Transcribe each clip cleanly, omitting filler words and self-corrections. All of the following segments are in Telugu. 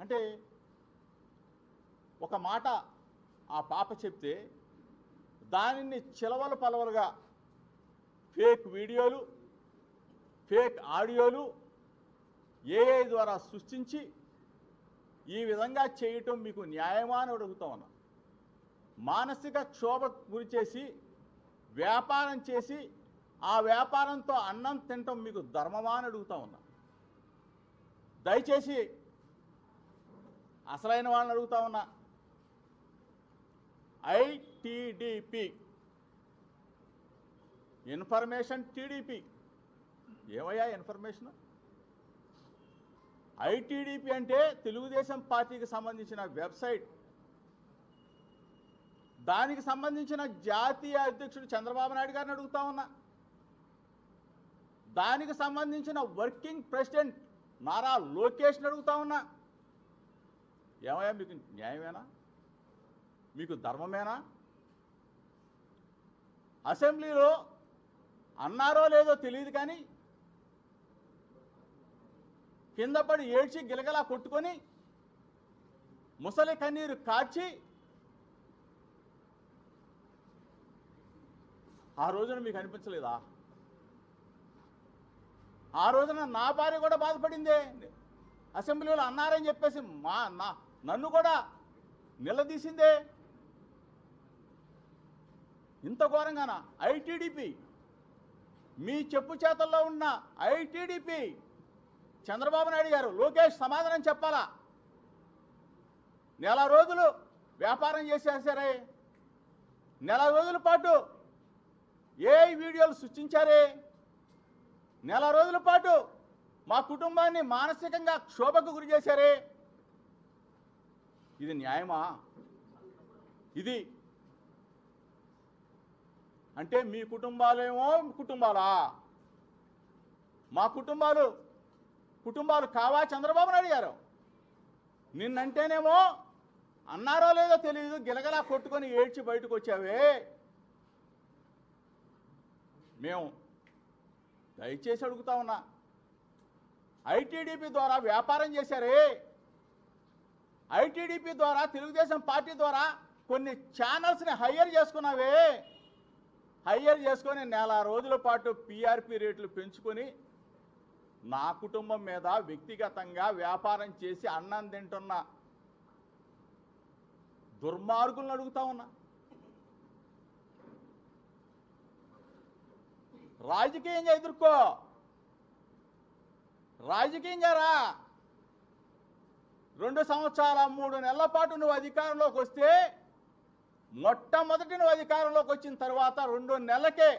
అంటే ఒక మాట ఆ పాప చెప్తే దానిని చిలవలు పలవలుగా ఫేక్ వీడియోలు, ఫేక్ ఆడియోలు ఏఐ ద్వారా సృష్టించి ఈ విధంగా చేయటం మీకు న్యాయమా అని అడుగుతా ఉన్నా. మానసిక క్షోభ గురి చేసి వ్యాపారం చేసి ఆ వ్యాపారంతో అన్నం తినటం మీకు ధర్మమా అని అడుగుతా ఉన్నా. దయచేసి అసలైన వాళ్ళని అడుగుతా ఉన్నా. ఐటీడీపీ ఇన్ఫర్మేషన్ టీడీపీ ఏమయ్యా ఇన్ఫర్మేషన్? ఐటీడీపీ అంటే తెలుగుదేశం పార్టీకి సంబంధించిన వెబ్సైట్. దానికి సంబంధించిన జాతీయ అధ్యక్షుడు చంద్రబాబు నాయుడు గారిని అడుగుతా ఉన్నా. దానికి సంబంధించిన వర్కింగ్ ప్రెసిడెంట్ నారా లోకేష్ని అడుగుతా ఉన్నా. ఏమయ్యా మీకు న్యాయమేనా? మీకు ధర్మమేనా? అసెంబ్లీలో అన్నారో లేదో తెలియదు కానీ కింద పడి ఏడ్చి గిలగలా కొట్టుకొని ముసలి కన్నీరు కార్చి ఆ రోజున మీకు అనిపించలేదా? ఆ రోజున నా భార్య కూడా బాధపడిందే. అసెంబ్లీలో అన్నారని చెప్పేసి నన్ను కూడా నిలదీసిందే. ఇంత ఘోరంగానా? ఐటీడీపీ, మీ చెప్పు చేతల్లో ఉన్న ఐటీడీపీ చంద్రబాబు నాయుడు గారు, లోకేష్ సమాధానం చెప్పాలా? నెల రోజులు వ్యాపారం చేసేసారే, నెల రోజుల పాటు ఏ వీడియోలు సృష్టించారే, నెల రోజుల పాటు మా కుటుంబాన్ని మానసికంగా క్షోభకు గురి చేశారే. ఇది న్యాయమా? ఇది అంటే మీ కుటుంబాలేమో కుటుంబాలా? మా కుటుంబాలు కావా చంద్రబాబు నాయుడు గారు? నిన్నంటేనేమో అన్నారో లేదో తెలియదు గిలగలా కొట్టుకొని ఏడ్చి బయటకు వచ్చావే. మేము దయచేసి అడుగుతా ఉన్నా, ఐటీడీపీ ద్వారా వ్యాపారం చేశారే, ఐటీడీపీ ద్వారా తెలుగుదేశం పార్టీ ద్వారా కొన్ని ఛానల్స్ని హైయర్ చేసుకున్నావే. హైయర్ చేసుకొని నెల రోజుల పాటు పీఆర్పీ రేట్లు పెంచుకొని నా కుటుంబం మీద వ్యక్తిగతంగా వ్యాపారం చేసి అన్నం తింటున్న దుర్మార్గులను అడుగుతా ఉన్నా. రాజకీయంగా ఎదుర్కో, రాజకీయంగా రా. 2 సంవత్సరాల 3 నెలల పాటు నువ్వు అధికారంలోకి వస్తే, మొట్టమొదటి నువ్వు అధికారంలోకి వచ్చిన తర్వాత 2 నెలలకే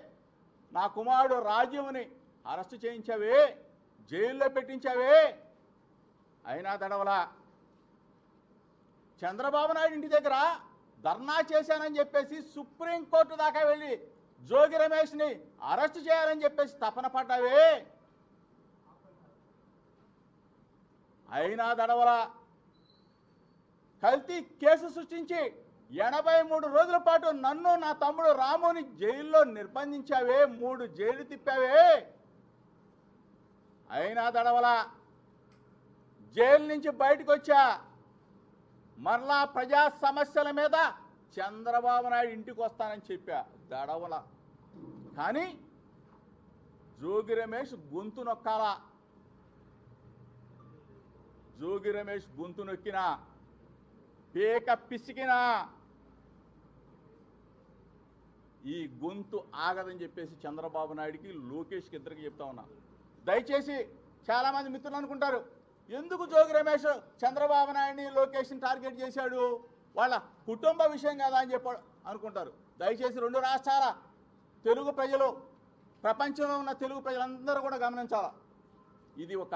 నా కుమారుడు రాజీవ్ని అరెస్టు చేయించావే, జైల్లో పెట్టించావే. అయినా దడవలా. చంద్రబాబు నాయుడు ఇంటి దగ్గర ధర్నా చేశానని చెప్పేసి సుప్రీంకోర్టు దాకా వెళ్ళి జోగి రమేష్ని అరెస్టు చేయాలని చెప్పేసి తపన పడ్డావే. అయినా దడవలా. కల్తీ కేసు సృష్టించి 83 రోజుల పాటు నన్ను నా తమ్ముడు రాముని జైల్లో నిర్బంధించావే, 3 జైలు తిప్పావే. అయినా దడవలా. జైలు నుంచి బయటకు వచ్చా, మరలా ప్రజా సమస్యల మీద చంద్రబాబు నాయుడు ఇంటికి వస్తానని చెప్పా, దడవల. కానీ జోగి రమేష్ గొంతు నొక్కాలా. జోగి రమేష్ గొంతు నొక్కినా, పేక పిసికినా ఈ గొంతు ఆగదని చెప్పేసి చంద్రబాబు నాయుడికి లోకేష్కి ఇద్దరికి చెప్తా ఉన్నా. దయచేసి చాలామంది మిత్రులు అనుకుంటారు, ఎందుకు జోగి రమేష్ చంద్రబాబు నాయుడిని లోకేష్ని టార్గెట్ చేశాడు, వాళ్ళ కుటుంబ విషయం కదా అని చెప్పి అనుకుంటారు. దయచేసి 2 రాష్ట్రాల తెలుగు ప్రజలు, ప్రపంచంలో ఉన్న తెలుగు ప్రజలందరూ కూడా గమనించాలి. ఇది ఒక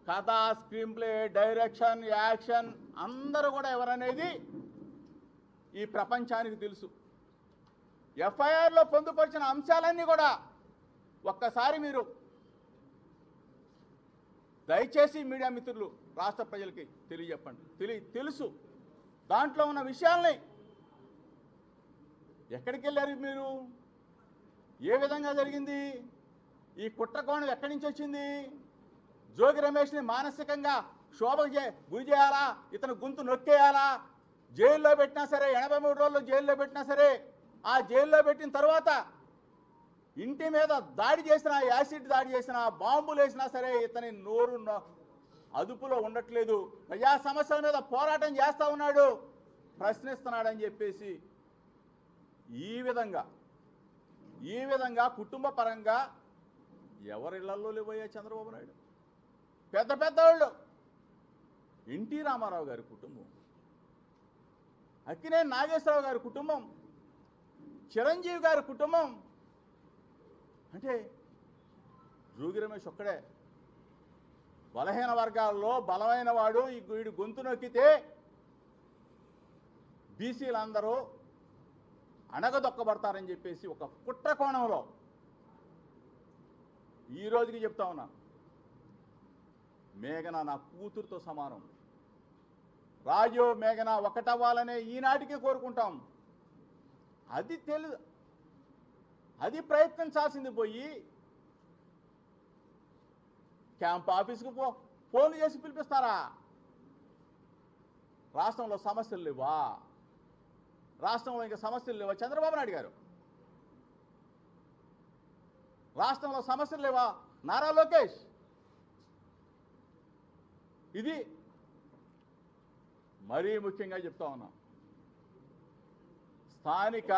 కథ, స్క్రీన్ ప్లే, డైరెక్షన్, యాక్షన్ అందరూ కూడా ఎవరనేది ఈ ప్రపంచానికి తెలుసు. ఎఫ్ఐఆర్లో పొందుపరిచిన అంశాలన్నీ కూడా ఒక్కసారి మీరు దయచేసి మీడియా మిత్రులు, రాష్ట్ర ప్రజలకి తెలియజెప్పండి. తెలుసు దాంట్లో ఉన్న విషయాల్ని. ఎక్కడికి వెళ్ళారు మీరు? ఏ విధంగా జరిగింది? ఈ కుట్రకోణం ఎక్కడి నుంచి వచ్చింది? జోగి రమేష్ని మానసికంగా గురి చేయాలా, ఇతను గొంతు నొక్కేయాలా, జైల్లో పెట్టినా సరే, 83 రోజులు జైల్లో పెట్టినా సరే, ఆ జైల్లో పెట్టిన తర్వాత ఇంటి మీద దాడి చేసినా, యాసిడ్ దాడి చేసినా, బాంబులు వేసినా సరే ఇతని నోరు అదుపులో ఉండట్లేదు. ప్రజా సమస్యల మీద పోరాటం చేస్తూ ఉన్నాడు, ప్రశ్నిస్తున్నాడని చెప్పేసి ఈ విధంగా కుటుంబ పరంగా ఎవరిళ్లలో లేవయ్యా చంద్రబాబు నాయుడు? పెద్ద పెద్దవాళ్ళు, ఎన్టీ రామారావు గారి కుటుంబం, అక్కినేని నాగేశ్వరరావు గారి కుటుంబం, చిరంజీవి గారి కుటుంబం. అంటే జోగి రమేష్ ఒక్కడే బలహీన వర్గాల్లో బలమైన వాడు. వీడు గొంతు నొక్కితే బీసీలందరూ అణగదొక్కబడతారని చెప్పేసి ఒక కుట్ర కోణంలో ఈ రోజుకి చెప్తా ఉన్నా. మేఘన నా కూతురుతో సమానం. రాజు మేఘన ఒకటవ్వాలనే ఈనాటికి కోరుకుంటాం. అది ప్రయత్నించాల్సింది పోయి క్యాంప్ ఆఫీస్కి ఫోన్లు చేసి పిలిపిస్తారా? రాష్ట్రంలో సమస్యలు లేవా? రాష్ట్రంలో ఇంకా సమస్యలు లేవా చంద్రబాబు నాయుడు గారు? రాష్ట్రంలో సమస్యలు లేవా నారా లోకేష్? ఇది మరీ ముఖ్యంగా చెప్తా ఉన్నాం. స్థానిక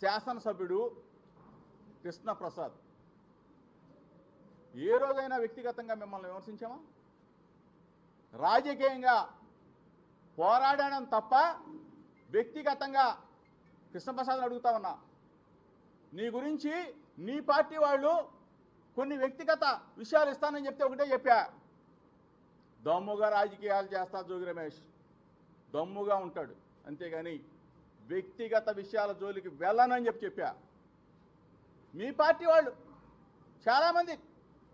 శాసనసభ్యుడు కృష్ణప్రసాద్ ఏ రోజైనా వ్యక్తిగతంగా మిమ్మల్ని విమర్శించామా? రాజకీయంగా పోరాడడం తప్ప వ్యక్తిగతంగా కృష్ణప్రసాద్ని అడుగుతా ఉన్నా. నీ గురించి నీ పార్టీ వాళ్ళు కొన్ని వ్యక్తిగత విషయాలు ఇస్తానని చెప్తే ఒకటే చెప్పా, దమ్ముగా రాజకీయాలు చేస్తా జోగి రమేష్, దమ్ముగా ఉంటాడు, అంతేగాని వ్యక్తిగత విషయాల జోలికి వెళ్ళనని చెప్పా. మీ పార్టీ వాళ్ళు చాలామంది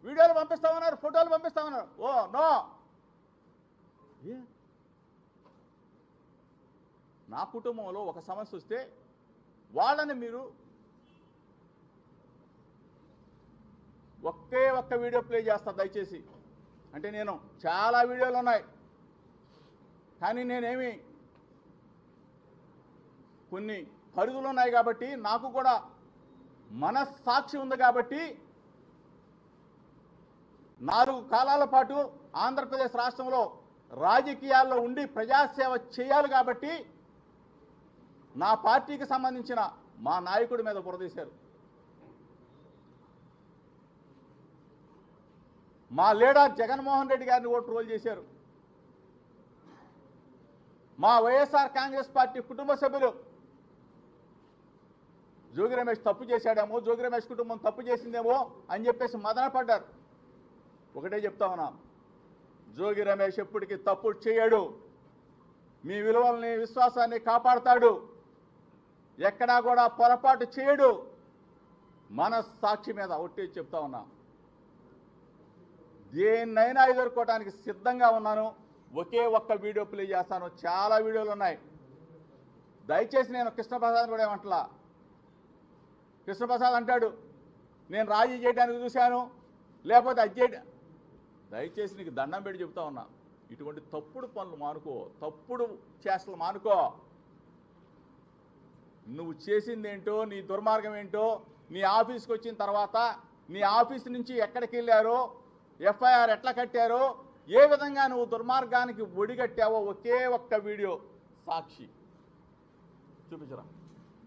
వీడియోలు పంపిస్తా ఉన్నారు, ఫోటోలు పంపిస్తా ఉన్నారు. ఓ నో, నా కుటుంబంలో ఒక సమస్య వస్తే వాళ్ళని మీరు ఒక్క వీడియో ప్లే చేస్తా దయచేసి. అంటే నేను చాలా వీడియోలు ఉన్నాయి, కానీ నేనేమి కొన్ని పరిధులు ఉన్నాయి కాబట్టి, నాకు కూడా మనస్సాక్షి ఉంది కాబట్టి 4 కాలాల పాటు ఆంధ్రప్రదేశ్ రాష్ట్రంలో రాజకీయాల్లో ఉండి ప్రజాసేవ చేయాలి కాబట్టి నా పార్టీకి సంబంధించిన మా నాయకుడి మీద బురదీశారు. మా లీడర్ జగన్మోహన్ రెడ్డి గారిని కూడా ట్రోల్ చేశారు. మా వైఎస్ఆర్ కాంగ్రెస్ పార్టీ కుటుంబ సభ్యులు జోగి రమేష్ తప్పు చేశాడేమో, జోగి రమేష్ కుటుంబం తప్పు చేసిందేమో అని చెప్పేసి మదన పడ్డారు. ఒకటే చెప్తా ఉన్నాం, జోగి రమేష్ ఎప్పటికీ తప్పు చేయడు, మీ విలువల్ని విశ్వాసాన్ని కాపాడుతాడు, ఎక్కడా కూడా పొరపాటు చేయడు. మనస్సాక్షి మీద ఒట్టి చెప్తా ఉన్నాం. దేన్నైనా ఎదుర్కోవడానికి సిద్ధంగా ఉన్నాను. ఒక్క వీడియో ప్లే చేస్తాను, చాలా వీడియోలు ఉన్నాయి. దయచేసి నేను కృష్ణప్రసాద్ కూడా ఏమంటలా. కృష్ణప్రసాద్ అంటాడు నేను రాజీ చేయడానికి చూశాను, లేకపోతే అది చేయడం. దయచేసి నీకు దండం పెట్టి చెప్తా ఉన్నా, ఇటువంటి తప్పుడు పనులు మానుకో, తప్పుడు చేష్టలు మానుకో. నువ్వు చేసిందేంటో, నీ దుర్మార్గం ఏంటో, నీ ఆఫీస్కి వచ్చిన తర్వాత నీ ఆఫీస్ నుంచి ఎక్కడికి వెళ్ళారో, ఎఫ్ఐఆర్ ఎట్లా కట్టారో, ఏ విధంగా నువ్వు దుర్మార్గానికి ఒడిగట్టావో ఒక్క వీడియో సాక్షి చూపించరా.